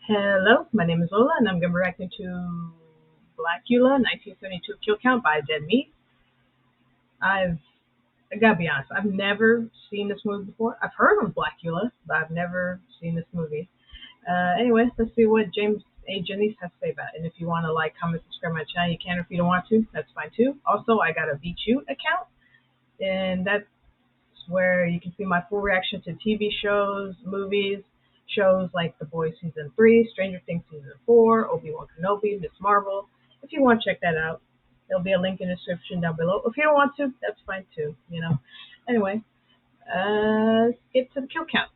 Hello, my name is Lola, and I'm going to be reacting to Blacula, 1972 Kill Count by Dead Meat. I gotta be honest, I've never seen this movie before. I've heard of Blacula, but I've never seen this movie. Anyway, let's see what James A. Janice has to say about it. And if you want to like, comment, subscribe to my channel, you can. If you don't want to, that's fine too. Also, I got a VChute account, and that's where you can see my full reaction to TV shows, movies, shows like The Boys Season 3, Stranger Things Season 4, Obi-Wan Kenobi, Miss Marvel. If you want to check that out, there'll be a link in the description down below. If you don't want to, that's fine too. Anyway, let's get to the kill count.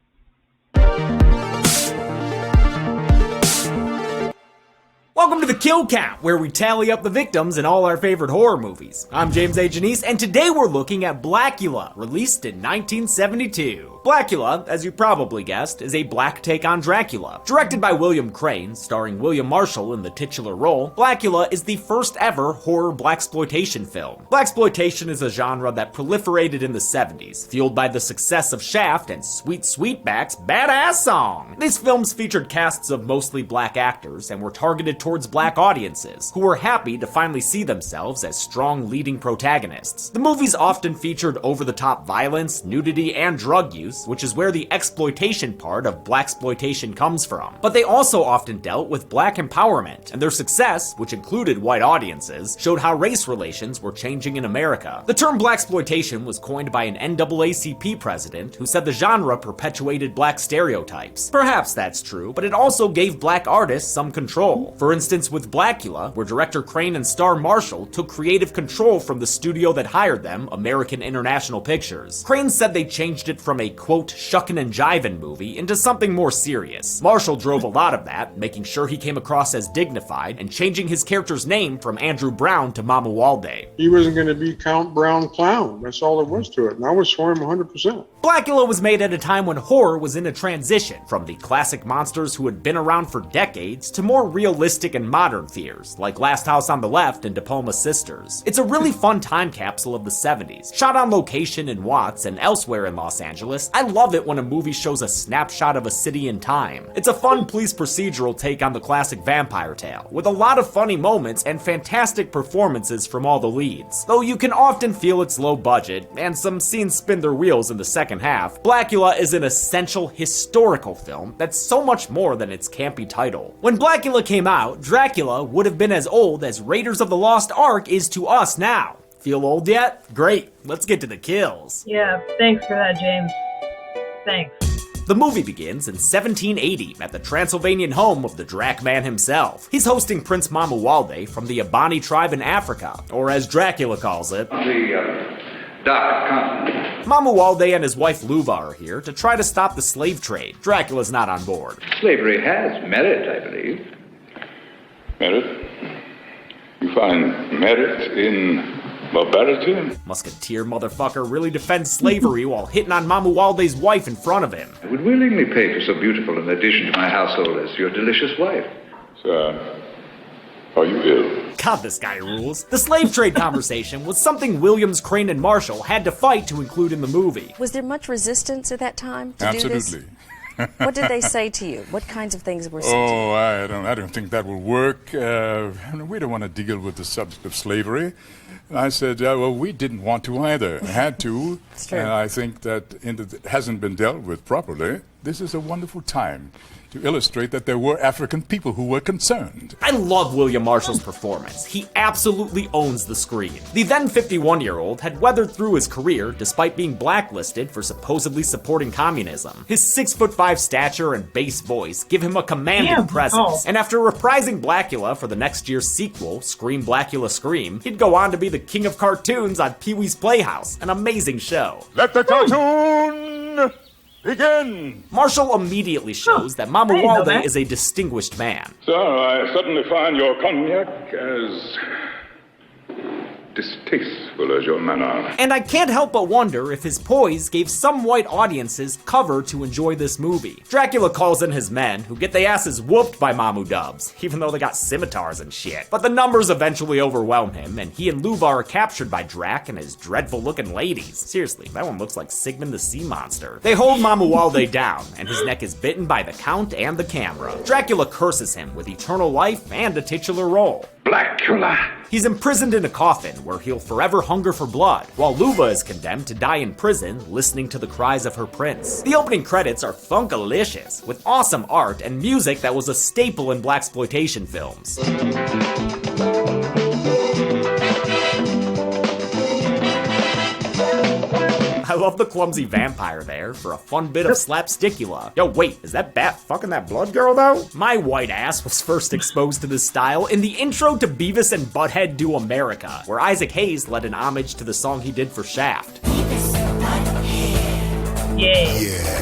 Welcome to the Kill Count, where we tally up the victims in all our favorite horror movies. I'm James A. Janice, and today we're looking at Blacula, released in 1972. Blacula, as you probably guessed, is a black take on Dracula. Directed by William Crane, starring William Marshall in the titular role, Blacula is the first ever horror blaxploitation film. Blaxploitation is a genre that proliferated in the 70s, fueled by the success of Shaft and Sweet Sweetback's Badass Song. These films featured casts of mostly black actors and were targeted towards black audiences, who were happy to finally see themselves as strong leading protagonists. The movies often featured over-the-top violence, nudity, and drug use, which is where the exploitation part of blaxploitation comes from. But they also often dealt with black empowerment, and their success, which included white audiences, showed how race relations were changing in America. The term blaxploitation was coined by an NAACP president who said the genre perpetuated black stereotypes. Perhaps that's true, but it also gave black artists some control. For instance, with Blacula, where director Crane and star Marshall took creative control from the studio that hired them, American International Pictures. Crane said they changed it from a quote, shuckin' and jivin' movie into something more serious. Marshall drove a lot of that, making sure he came across as dignified and changing his character's name from Andrew Brown to Mama Walde. He wasn't going to be Count Brown Clown. That's all there was to it. And I was for him 100%. Blacula was made at a time when horror was in a transition from the classic monsters who had been around for decades to more realistic and modern fears, like Last House on the Left and De Palma Sisters. It's a really fun time capsule of the 70s, shot on location in Watts and elsewhere in Los Angeles. I love it when a movie shows a snapshot of a city in time. It's a fun police procedural take on the classic vampire tale, with a lot of funny moments and fantastic performances from all the leads. Though you can often feel its low budget, and some scenes spin their wheels in the second half, Blacula is an essential historical film that's so much more than its campy title. When Blacula came out, Dracula would have been as old as Raiders of the Lost Ark is to us now. Feel old yet? Great, let's get to the kills. Yeah, thanks for that, James. Thanks. The movie begins in 1780 at the Transylvanian home of the Drac Man himself. He's hosting Prince Mamuwalde from the Abani tribe in Africa, or as Dracula calls it, the dark continent. Mamuwalde and his wife Luva are here to try to stop the slave trade. Dracula's not on board. Slavery has merit, I believe. Merit? You find merit in barbarity? Musketeer motherfucker really defends slavery while hitting on Mamuwalde's wife in front of him. I would willingly pay for so beautiful an addition to my household as your delicious wife. Sir, are you ill? God, this guy rules. The slave trade conversation was something Williams, Crane, and Marshall had to fight to include in the movie. Was there much resistance at that time to do this? Absolutely. What did they say to you? What kinds of things were said to you? Oh, I don't think that will work. We don't want to deal with the subject of slavery. And I said, well, we didn't want to either. Had to. It's true. And I think that it hasn't been dealt with properly. This is a wonderful time to illustrate that there were African people who were concerned. I love William Marshall's performance. He absolutely owns the screen. The then 51-year-old had weathered through his career despite being blacklisted for supposedly supporting communism. His 6'5" stature and bass voice give him a commanding presence. And after reprising Blacula for the next year's sequel, Scream Blacula Scream, he'd go on to be the king of cartoons on Pee-wee's Playhouse, an amazing show. Let the cartoon begin! Marshall immediately shows that Mamuwalde is a distinguished man. Sir, I suddenly find your cognac as distasteful as your manner. And I can't help but wonder if his poise gave some white audiences cover to enjoy this movie. Dracula calls in his men, who get their asses whooped by Mamu Dubs, even though they got scimitars and shit. But the numbers eventually overwhelm him, and he and Luva are captured by Drac and his dreadful-looking ladies. Seriously, that one looks like Sigmund the Sea Monster. They hold Mamuwalde down, and his neck is bitten by the Count and the camera. Dracula curses him with eternal life and a titular role. Blacula! He's imprisoned in a coffin where he'll forever hunger for blood, while Luva is condemned to die in prison listening to the cries of her prince. The opening credits are funkalicious, with awesome art and music that was a staple in blaxploitation films. I love the clumsy vampire there for a fun bit of slapstickula. Yo, wait, is that bat fucking that blood girl though? My white ass was first exposed to this style in the intro to Beavis and Butthead Do America, where Isaac Hayes led an homage to the song he did for Shaft. Yeah.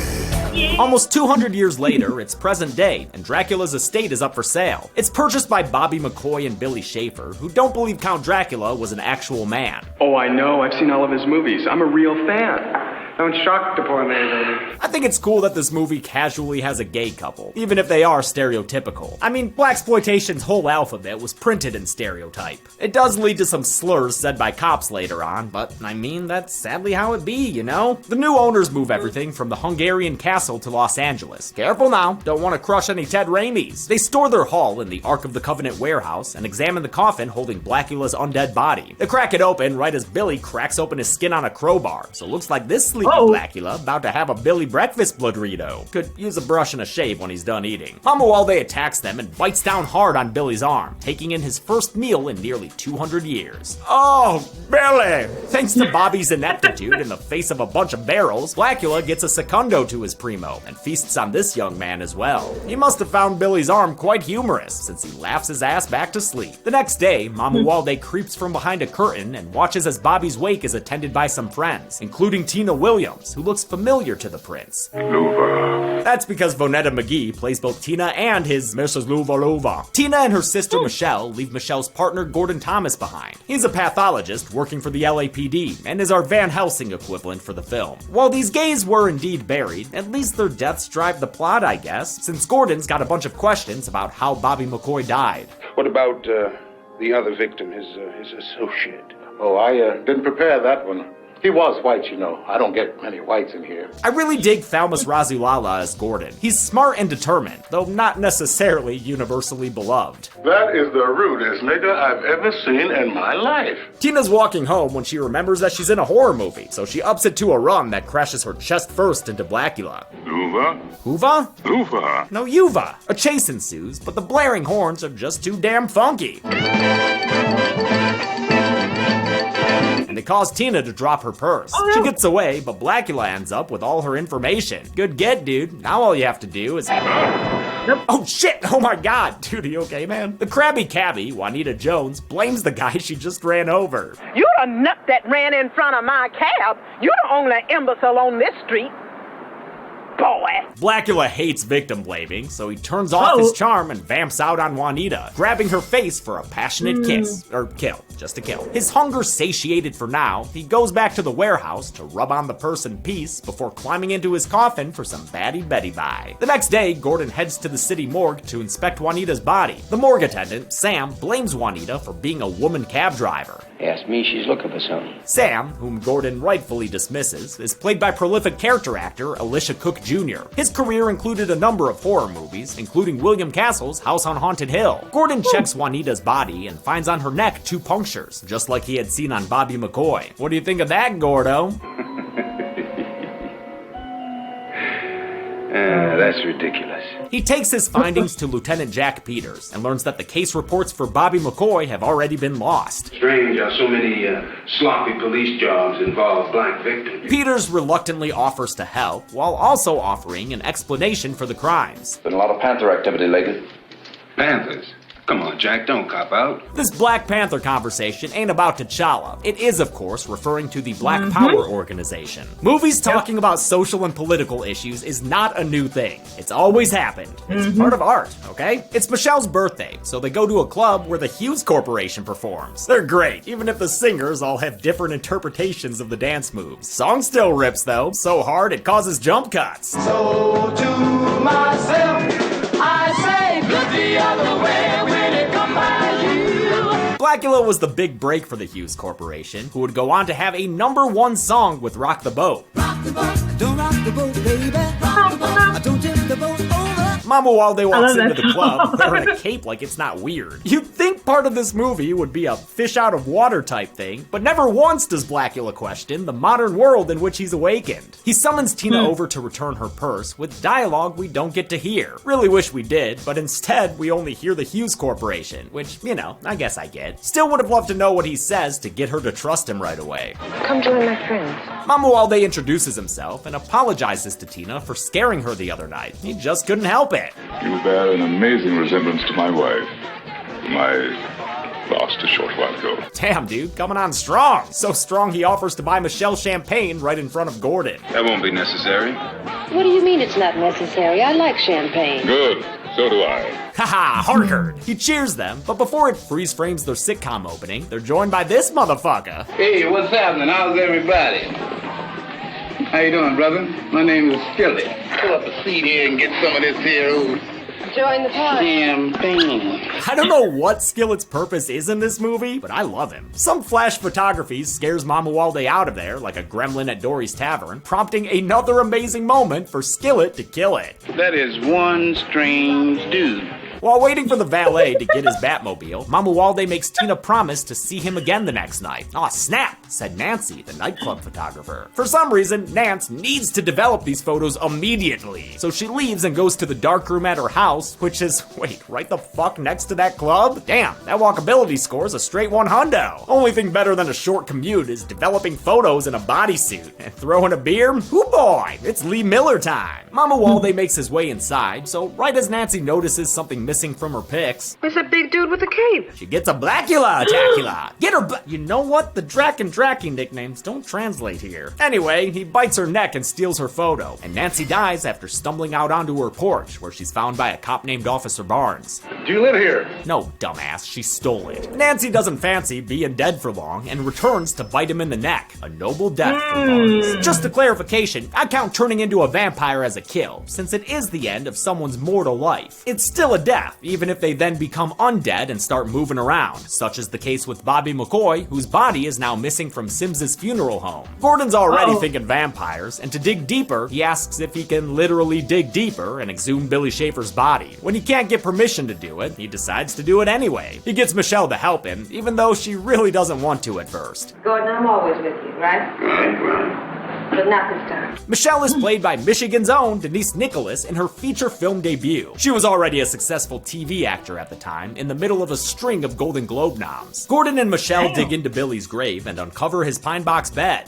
Almost 200 years later, it's present day, and Dracula's estate is up for sale. It's purchased by Bobby McCoy and Billy Schaefer, who don't believe Count Dracula was an actual man. Oh, I know. I've seen all of his movies. I'm a real fan. Don't shock the poor man, baby. I think it's cool that this movie casually has a gay couple, even if they are stereotypical. I mean, blaxploitation's whole alphabet was printed in stereotype. It does lead to some slurs said by cops later on, but I mean, that's sadly how it be, you know? The new owners move everything from the Hungarian castle to Los Angeles. Careful now, don't want to crush any Ted Raimis. They store their haul in the Ark of the Covenant warehouse and examine the coffin holding Blacula's undead body. They crack it open right as Billy cracks open his skin on a crowbar, so it looks like this sleepy Blacula about to have a Billy breakfast bloodrito. Could use a brush and a shave when he's done eating. Mamuwalde attacks them and bites down hard on Billy's arm, taking in his first meal in nearly 200 years. Oh, Billy! Thanks to Bobby's ineptitude in the face of a bunch of barrels, Blacula gets a secundo to his primo and feasts on this young man as well. He must have found Billy's arm quite humorous, since he laughs his ass back to sleep. The next day, Mamuwalde creeps from behind a curtain and watches as Bobby's wake is attended by some friends, including Tina Williams, who looks familiar to the prince. Luva. That's because Vonetta McGee plays both Tina and his Mrs. Luva. Tina and her sister Michelle leave Michelle's partner Gordon Thomas behind. He's a pathologist working for the LAPD and is our Van Helsing equivalent for the film. While these gays were indeed buried, at least their deaths drive the plot, I guess, since Gordon's got a bunch of questions about how Bobby McCoy died. What about the other victim, his associate? Oh, I didn't prepare that one. He was white, you know. I don't get many whites in here. I really dig Thalmus Razulala as Gordon. He's smart and determined, though not necessarily universally beloved. That is the rudest nigga I've ever seen in my life. Tina's walking home when she remembers that she's in a horror movie, so she ups it to a run that crashes her chest first into Blacula. Luva? Huva? Luva. No, Yuva. A chase ensues, but the blaring horns are just too damn funky. And they cause Tina to drop her purse. Oh, no. She gets away, but Blacula ends up with all her information. Good get, dude. Now all you have to do is... Oh shit! Oh my god! Dude, are you okay, man? The crabby cabbie, Juanita Jones, blames the guy she just ran over. You the nut that ran in front of my cab. You the only imbecile on this street. Boy. Blacula hates victim blaming, so he turns off his charm and vamps out on Juanita, grabbing her face for a passionate kiss. Or kill. Just a kill. His hunger satiated for now, he goes back to the warehouse to rub on the purse in peace before climbing into his coffin for some Batty Betty bye. The next day, Gordon heads to the city morgue to inspect Juanita's body. The morgue attendant, Sam, blames Juanita for being a woman cab driver. Ask me, she's looking for something. Sam, whom Gordon rightfully dismisses, is played by prolific character actor Alicia Cook Jr. His career included a number of horror movies, including William Castle's House on Haunted Hill. Gordon checks Juanita's body and finds on her neck 2 punctures, just like he had seen on Bobby McCoy. What do you think of that, Gordo? That's ridiculous. He takes his findings to Lieutenant Jack Peters and learns that the case reports for Bobby McCoy have already been lost. Strange how so many sloppy police jobs involve black victims. Peters reluctantly offers to help, while also offering an explanation for the crimes. Been a lot of panther activity lately. Panthers? Come on, Jack, don't cop out. This Black Panther conversation ain't about T'Challa. It is, of course, referring to the Black Power organization. Movies talking about social and political issues is not a new thing. It's always happened. It's part of art, okay? It's Michelle's birthday, so they go to a club where the Hughes Corporation performs. They're great, even if the singers all have different interpretations of the dance moves. Song still rips, though, so hard it causes jump cuts. So to myself, I say, look the other way when it come by you. Blacula was the big break for the Hughes Corporation, who would go on to have a #1 song with Rock the Boat. Rock the boat, don't rock the boat, baby. Rock the boat, don't tip the boat over. Mama Walde walks into the club wearing a cape like it's not weird. You'd think part of this movie would be a fish out of water type thing, but never once does Blacula question the modern world in which he's awakened. He summons Tina over to return her purse with dialogue we don't get to hear. Really wish we did, but instead we only hear the Hughes Corporation, which, you know, I guess I get. Still would have loved to know what he says to get her to trust him right away. Come join my friends. Mama Walde introduces himself and apologizes to Tina for scaring her the other night. He just couldn't help it. You bear an amazing resemblance to my wife, whom I lost a short while ago. Damn, dude, coming on strong. So strong he offers to buy Michelle champagne right in front of Gordon. That won't be necessary. What do you mean it's not necessary? I like champagne. Good, so do I. Haha, Harkard. He cheers them, but before it freeze frames their sitcom opening, they're joined by this motherfucker. Hey, what's happening? How's everybody? How you doing, brother? My name is Skillet. Pull up a seat here and get some of this here Join the party. champagne. I don't know what Skillet's purpose is in this movie, but I love him. Some flash photography scares Mama Walde out of there like a gremlin at Dory's Tavern, prompting another amazing moment for Skillet to kill it. That is one strange dude. While waiting for the valet to get his Batmobile, Mama Walde makes Tina promise to see him again the next night. Aw, snap, said Nancy, the nightclub photographer. For some reason, Nance needs to develop these photos immediately. So she leaves and goes to the darkroom at her house, which is, wait, right the fuck next to that club? Damn, that walkability score's a straight 100. Only thing better than a short commute is developing photos in a bodysuit. And throwing a beer? Hoo boy, it's Lee Miller time. Mama Walde makes his way inside, so right as Nancy notices something missing from her pics, There's a big dude with a cape. she gets a Blacula Dracula. Get her you know what? The Drac and Dracky nicknames don't translate here. Anyway, he bites her neck and steals her photo, and Nancy dies after stumbling out onto her porch, where she's found by a cop named Officer Barnes. Do you live here? No, dumbass, she stole it. Nancy doesn't fancy being dead for long and returns to bite him in the neck. A noble death for Barnes. Just a clarification, I count turning into a vampire as a kill, since it is the end of someone's mortal life. It's still a death, even if they then become undead and start moving around, such as the case with Bobby McCoy, whose body is now missing from Sims's funeral home. Gordon's already thinking vampires, and to dig deeper, he asks if he can literally dig deeper and exhume Billy Schaefer's body. When he can't get permission to do it, he decides to do it anyway. He gets Michelle to help him, even though she really doesn't want to at first. Gordon, I'm always with you, right? Right. But not this time. Michelle is played by Michigan's own Denise Nicholas in her feature film debut. She was already a successful TV actor at the time, in the middle of a string of Golden Globe noms. Gordon and Michelle dig into Billy's grave and uncover his pine box bed.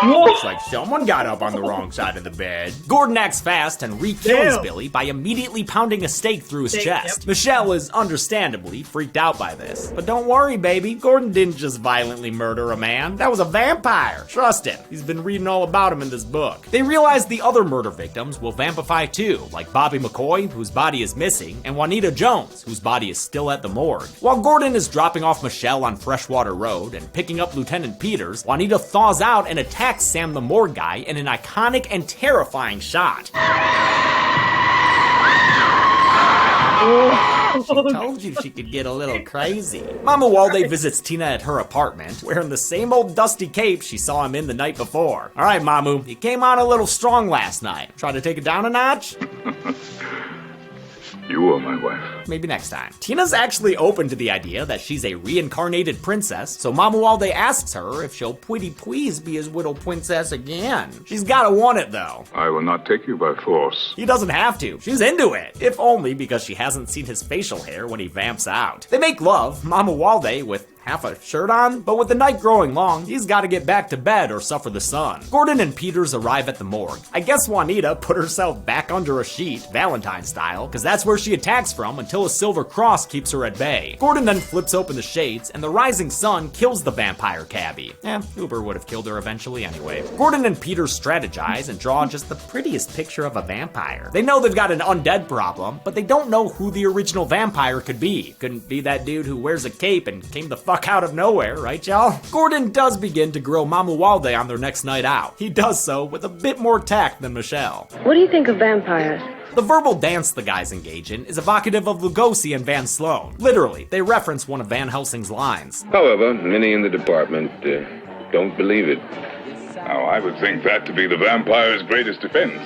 Looks like someone got up on the wrong side of the bed. Gordon acts fast and re-kills Billy by immediately pounding a stake through his chest. Michelle is understandably freaked out by this. But don't worry, baby. Gordon didn't just violently murder a man. That was a vampire. Trust him. He's been reading all about him in this book. They realize the other murder victims will vampify too, like Bobby McCoy, whose body is missing, and Juanita Jones, whose body is still at the morgue. While Gordon is dropping off Michelle on Freshwater Road and picking up Lieutenant Peters, Juanita thaws out and attacks Sam the morgue guy in an iconic and terrifying shot. She told you she could get a little crazy. Mama Walde visits Tina at her apartment, wearing the same old dusty cape she saw him in the night before. All right, Mamu, you came on a little strong last night. Try to take it down a notch? You are my wife. Maybe next time. Tina's actually open to the idea that she's a reincarnated princess, so Mama Walde asks her if she'll pretty please be his widow princess again. She's gotta want it though. I will not take you by force. He doesn't have to. She's into it. If only because she hasn't seen his facial hair when he vamps out. They make love, Mama Walde with half a shirt on? But with the night growing long, he's gotta get back to bed or suffer the sun. Gordon and Peters arrive at the morgue. I guess Juanita put herself back under a sheet, Valentine style, cause that's where she attacks from until a silver cross keeps her at bay. Gordon then flips open the shades and the rising sun kills the vampire cabbie. Uber would have killed her eventually anyway. Gordon and Peters strategize and draw just the prettiest picture of a vampire. They know they've got an undead problem, but they don't know who the original vampire could be. Couldn't be that dude who wears a cape and came the fuck out of nowhere, right y'all? Gordon does begin to grill Mama Walde on their next night out. He does so with a bit more tact than Michelle. What do you think of vampires? The verbal dance the guys engage in is evocative of Lugosi and Van Sloan. Literally, they reference one of Van Helsing's lines. However, many in the department don't believe it. Now, I would think that to be the vampire's greatest defense.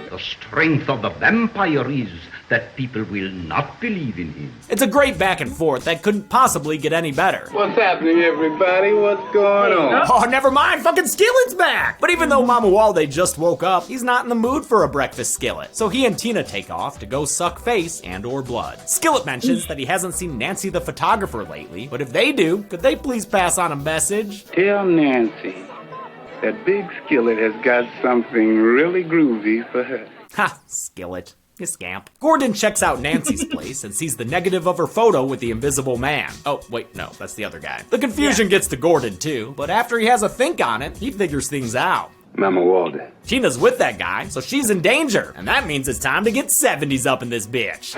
The strength of the vampire is that people will not believe in him. It's a great back and forth that couldn't possibly get any better. What's happening, everybody? What's going on? Oh, never mind, fucking Skillet's back! But even though Mama Walde just woke up, he's not in the mood for a breakfast skillet. So he and Tina take off to go suck face and or blood. Skillet mentions that he hasn't seen Nancy the photographer lately, but if they do, could they please pass on a message? Tell Nancy that Big Skillet has got something really groovy for her. Ha, Skillet. You scamp. Gordon checks out Nancy's place and sees the negative of her photo with the invisible man. Oh, wait, no, that's the other guy. The confusion gets to Gordon too, but after he has a think on it, he figures things out. Mama Walde. Tina's with that guy, so she's in danger, and that means it's time to get 70s up in this bitch.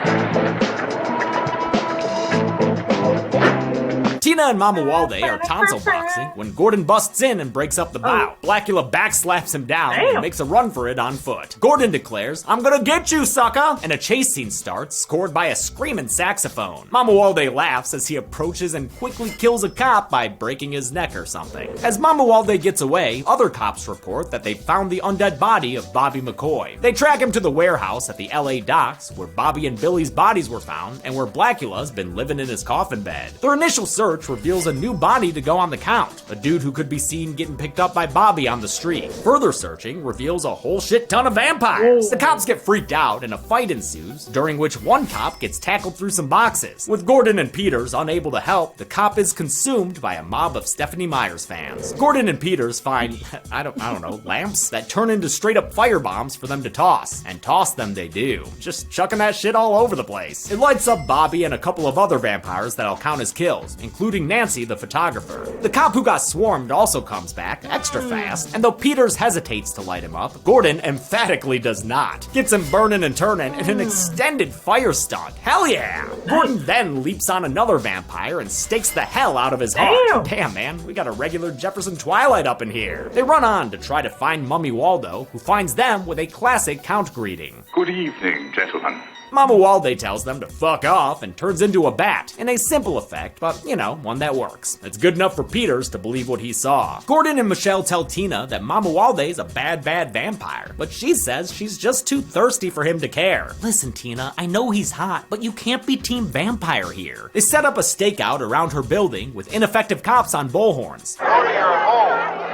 Tina and Mama Walde are tonsil boxing when Gordon busts in and breaks up the bout. Blacula backslaps him down and makes a run for it on foot. Gordon declares, "I'm gonna get you, sucker!" And a chase scene starts, scored by a screaming saxophone. Mama Walde laughs as he approaches and quickly kills a cop by breaking his neck or something. As Mama Walde gets away, other cops report that they found the undead body of Bobby McCoy. They track him to the warehouse at the LA docks where Bobby and Billy's bodies were found and where Blacula's been living in his coffin bed. Their initial search reveals a new body to go on the count, a dude who could be seen getting picked up by Bobby on the street. Further searching reveals a whole shit ton of vampires. The cops get freaked out and a fight ensues, during which one cop gets tackled through some boxes. With Gordon and Peters unable to help, the cop is consumed by a mob of Stephanie Meyer's fans. Gordon and Peters find, I don't know, lamps that turn into straight up firebombs for them to toss, and toss them they do, just chucking that shit all over the place. It lights up Bobby and a couple of other vampires that'll count as kills, including Nancy the photographer. The cop who got swarmed also comes back extra fast, and though Peters hesitates to light him up, Gordon emphatically does not. Gets him burning and turning in an extended fire stunt. Hell yeah! Gordon then leaps on another vampire and stakes the hell out of his heart. Damn, man, we got a regular Jefferson Twilight up in here. They run on to try to find Mummy Waldo, who finds them with a classic count greeting. Good evening, gentlemen. Mama Walde tells them to fuck off and turns into a bat, in a simple effect, but, you know, one that works. It's good enough for Peters to believe what he saw. Gordon and Michelle tell Tina that Mama Walde's a bad vampire, but she says she's just too thirsty for him to care. Listen, Tina, I know he's hot, but you can't be team vampire here. They set up a stakeout around her building with ineffective cops on bullhorns. Go to your home.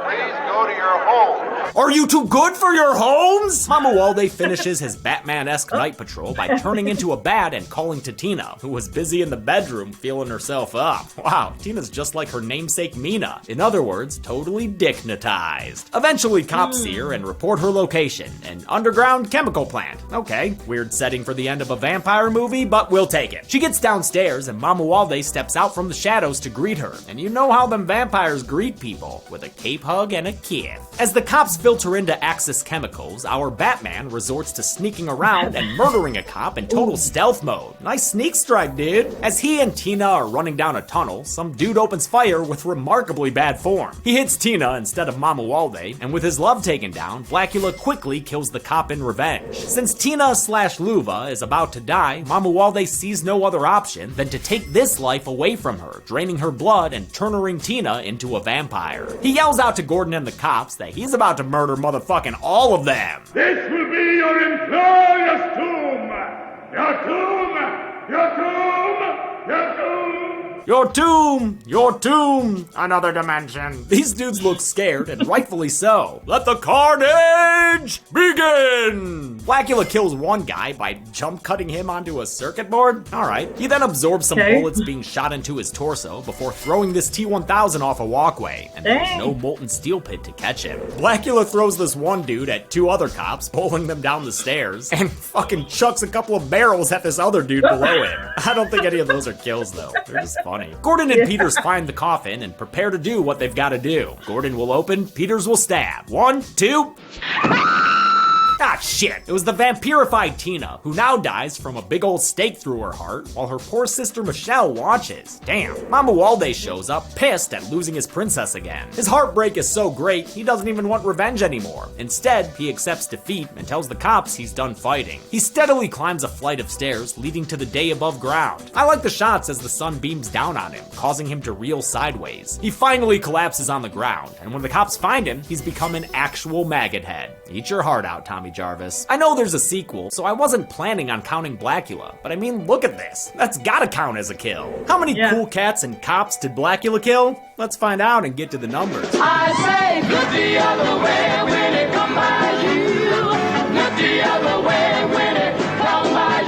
Please go to your home. Are you too good for your homes? Mama Walde finishes his Batman-esque night patrol by turning into a bat and calling to Tina, who was busy in the bedroom feeling herself up. Wow, Tina's just like her namesake Mina. In other words, totally dicknatized. Eventually, cops see her and report her location, an underground chemical plant. Okay, weird setting for the end of a vampire movie, but we'll take it. She gets downstairs and Mama Walde steps out from the shadows to greet her. And you know how them vampires greet people, with a cape hug and a kiss. As the cops filter into Axis Chemicals, our Batman resorts to sneaking around and murdering a cop in total stealth mode. Nice sneak strike, dude. As he and Tina are running down a tunnel, some dude opens fire with remarkably bad form. He hits Tina instead of Mama Walde, and with his love taken down, Blacula quickly kills the cop in revenge. Since Tina/Luva is about to die, Mama Walde sees no other option than to take this life away from her, draining her blood and turning Tina into a vampire. He yells out to Gordon and the cops that he's about to murder motherfucking all of them. This will be your inglorious tomb! Your tomb! Your tomb! Your tomb! Your tomb, another dimension. These dudes look scared, and rightfully so. Let the carnage begin! Blacula kills one guy by jump cutting him onto a circuit board. All right. He then absorbs some bullets being shot into his torso before throwing this T-1000 off a walkway, and there's no molten steel pit to catch him. Blacula throws this one dude at two other cops, bowling them down the stairs, and fucking chucks a couple of barrels at this other dude below him. I don't think any of those are kills, though. They're just funny. Gordon and Peters find the coffin and prepare to do what they've got to do. Gordon will open, Peters will stab. 1, 2... Ah, shit. It was the vampirified Tina, who now dies from a big old stake through her heart, while her poor sister Michelle watches. Damn. Mamuwalde shows up, pissed at losing his princess again. His heartbreak is so great, he doesn't even want revenge anymore. Instead, he accepts defeat and tells the cops he's done fighting. He steadily climbs a flight of stairs, leading to the day above ground. I like the shots as the sun beams down on him, causing him to reel sideways. He finally collapses on the ground, and when the cops find him, he's become an actual maggot head. Eat your heart out, Tommy Jarvis. I know there's a sequel, so I wasn't planning on counting Blacula, but I mean, look at this. That's gotta count as a kill. How many cool cats and cops did Blacula kill? Let's find out and get to the numbers. I say, look the other way when it come by you. Look the other way when it come by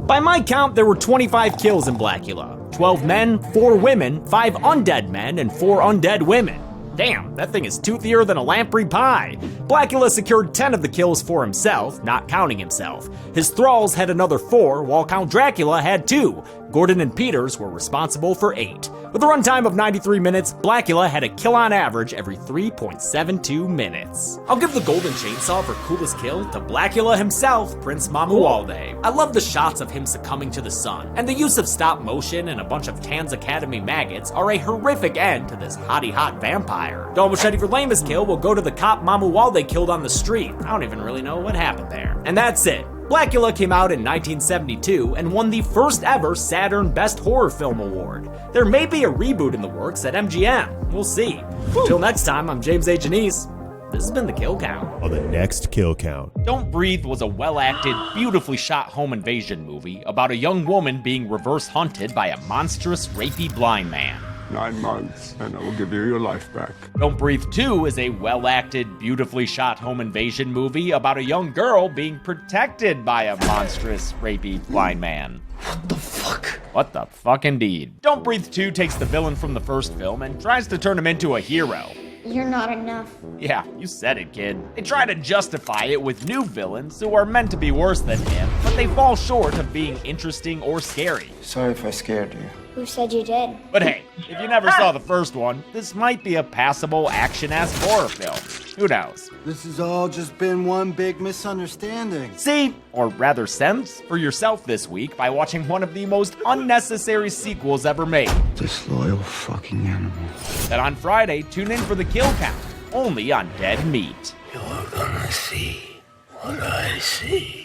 you. By my count, there were 25 kills in Blacula. 12 men, 4 women, 5 undead men, and 4 undead women. Damn, that thing is toothier than a lamprey pie. Blacula secured 10 of the kills for himself, not counting himself. His thralls had another 4, while Count Dracula had 2. Gordon and Peters were responsible for 8. With a runtime of 93 minutes, Blacula had a kill on average every 3.72 minutes. I'll give the golden chainsaw for coolest kill to Blacula himself, Prince Mamuwalde. I love the shots of him succumbing to the sun, and the use of stop motion and a bunch of Tan's Academy maggots are a horrific end to this hottie hot vampire. Double machete for lamest kill will go to the cop Mamuwalde killed on the street. I don't even really know what happened there. And that's it. Blacula came out in 1972 and won the first ever Saturn Best Horror Film Award. There may be a reboot in the works at MGM. We'll see. Until next time, I'm James A. Janice. This has been the Kill Count. On the next Kill Count. Don't Breathe was a well-acted, beautifully shot home invasion movie about a young woman being reverse hunted by a monstrous, rapey blind man. 9 months, and I will give you your life back. Don't Breathe 2 is a well-acted, beautifully shot home invasion movie about a young girl being protected by a monstrous, rapey blind man. What the fuck? What the fuck indeed. Don't Breathe 2 takes the villain from the first film and tries to turn him into a hero. You're not enough. Yeah, you said it, kid. They try to justify it with new villains who are meant to be worse than him, but they fall short of being interesting or scary. Sorry if I scared you. Who said you did? But hey, if you never saw the first one, this might be a passable action-ass horror film. Who knows? This has all just been one big misunderstanding. See, or rather sense, for yourself this week by watching one of the most unnecessary sequels ever made. Disloyal fucking animal. Then on Friday, tune in for the Kill Count, only on Dead Meat. You're gonna see what I see.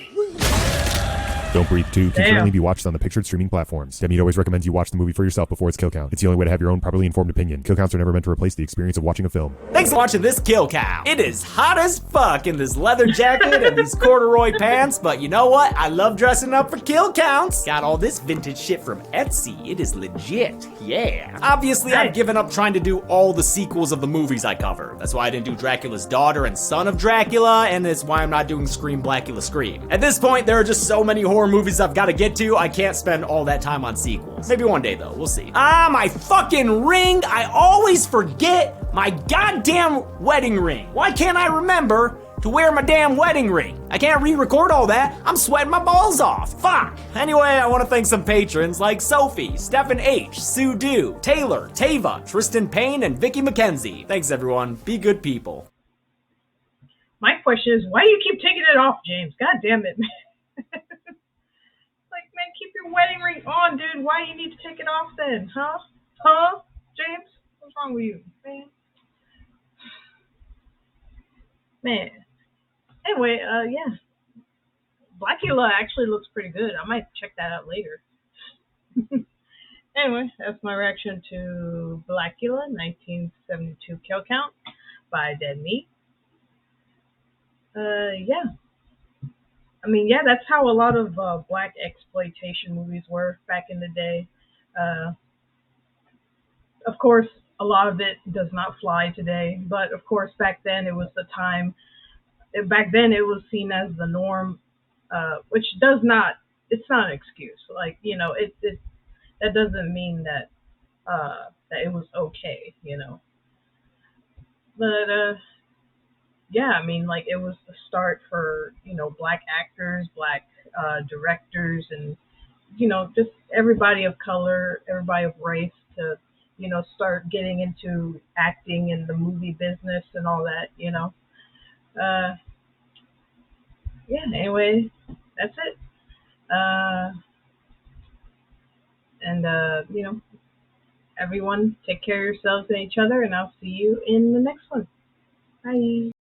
Don't Breathe 2 can currently be watched on the pictured streaming platforms. Dead Meat always recommends you watch the movie for yourself before its kill count. It's the only way to have your own properly informed opinion. Kill counts are never meant to replace the experience of watching a film. Thanks for watching this Kill Count. It is hot as fuck in this leather jacket and these corduroy pants, but you know what? I love dressing up for Kill Counts. Got all this vintage shit from Etsy. It is legit. Yeah. Obviously, I've given up trying to do all the sequels of the movies I cover. That's why I didn't do Dracula's Daughter and Son of Dracula, and it's why I'm not doing Scream, Blacula, Scream. At this point, there are just so many horror movies I've got to get to, I can't spend all that time on sequels. Maybe one day though, we'll see. Ah, my fucking ring! I always forget my goddamn wedding ring. Why can't I remember to wear my damn wedding ring? I can't re-record all that. I'm sweating my balls off. Fuck! Anyway, I want to thank some patrons like Sophie, Stephen H, Sue Do, Taylor, Tava, Tristan Payne, and Vicky McKenzie. Thanks everyone. Be good people. My question is, why do you keep taking it off, James? God damn it, man. Man, keep your wedding ring on, dude. Why you need to take it off then, huh? Huh? James? What's wrong with you, man? Man. Anyway, yeah. Blacula actually looks pretty good. I might check that out later. Anyway, that's my reaction to Blacula, 1972 Kill Count by Dead Meat. Yeah. I mean, yeah, that's how a lot of black exploitation movies were back in the day. Uh, of course, a lot of it does not fly today, but of course, back then it was the time. Back then, it was seen as the norm, which does not. It's not an excuse. Like it that doesn't mean that it was okay. But yeah, I mean, like it was the start for black actors, black directors, and just everybody of color, everybody of race to start getting into acting and the movie business and all that. Uh, yeah. Anyway, that's it. Uh, and everyone, take care of yourselves and each other, and I'll see you in the next one. Bye.